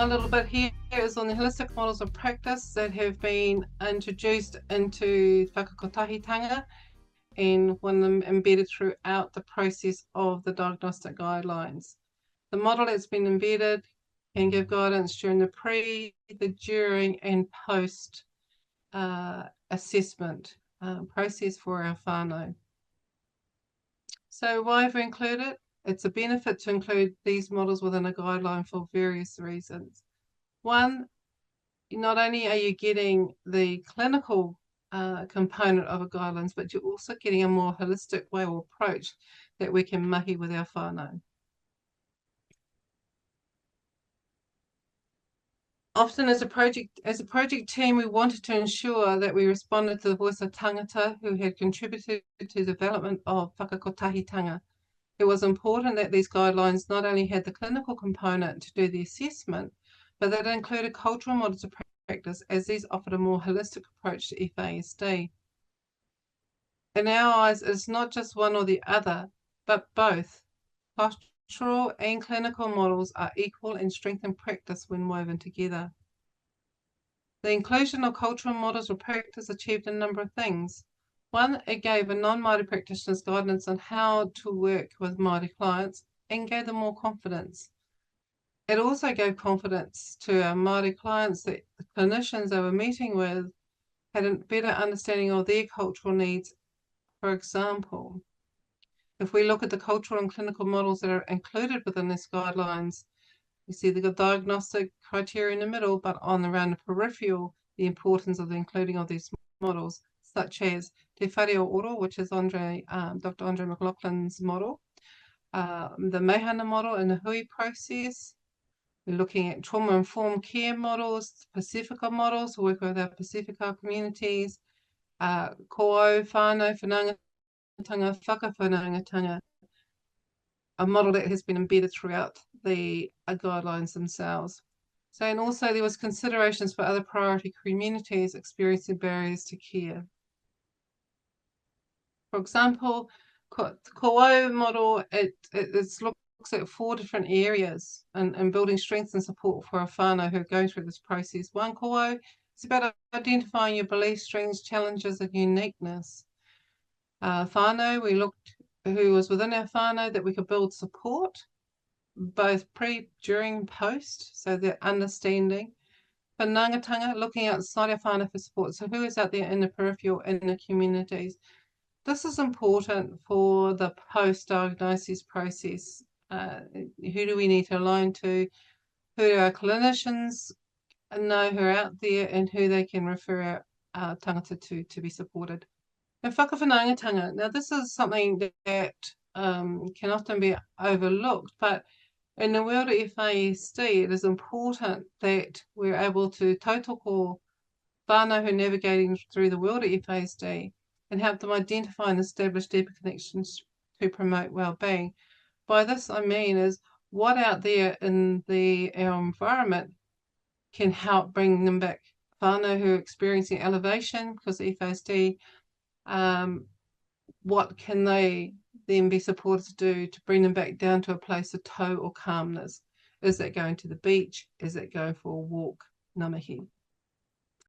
one little bit here is on the holistic models of practice that have been introduced into whakakotahitanga and one of them embedded throughout the process of the diagnostic guidelines. The model that's been embedded can give guidance during the pre, the during, and post assessment process for our whānau. So why have we included it? It's a benefit to include these models within a guideline for various reasons. One, not only are you getting the clinical component of a guidelines, but you're also getting a more holistic way or approach that we can mahi with our whānau. Often as a project team, we wanted to ensure that we responded to the voice of tangata who had contributed to the development of whakakotahitanga. It was important that these guidelines not only had the clinical component to do the assessment, but that it included cultural models of practice, as these offered a more holistic approach to FASD. In our eyes, it's not just one or the other, but both. Cultural and clinical models are equal and strengthen practice when woven together. The inclusion of cultural models of practice achieved a number of things. One, it gave a non-Māori practitioners guidance on how to work with Māori clients and gave them more confidence. It also gave confidence to our Māori clients that the clinicians they were meeting with had a better understanding of their cultural needs. For example, if we look at the cultural and clinical models that are included within these guidelines, you see the diagnostic criteria in the middle, but on around the peripheral, the importance of the including of these models, such as Te Whare o Oro, which is Dr. Andre McLaughlin's model, the Mehana model and the Hui process. We're looking at trauma-informed care models, Pacifica models, work with our Pacifica communities, ko au, whānau, whanaungatanga, whakawhanaungatanga, a model that has been embedded throughout the guidelines themselves. So, and also there was considerations for other priority communities experiencing barriers to care. For example, ko au model, it looks at 4 different areas and building strength and support for our whānau who are going through this process. One, ko au, it's about identifying your beliefs, strengths, challenges, and uniqueness. Whānau, we looked who was within our whānau that we could build support, both pre, during, post, so they're understanding. Whanaungatanga, looking outside our whānau for support. So who is out there in the peripheral, in the communities? This is important for the post-diagnosis process. Who do we need to align to? Who do our clinicians know who are out there and who they can refer our tangata to be supported? And whakawhanaungatanga. Now, this is something that can often be overlooked, but in the world of FASD, it is important that we're able to tautoko whānau who are navigating through the world of FASD and help them identify and establish deeper connections to promote well-being. By this, I mean is what out there in our environment can help bring them back. Whānau who are experiencing elevation because of FASD, what can they then be supported to do to bring them back down to a place of tau or calmness? Is that going to the beach? Is that going for a walk? Ngā mihi.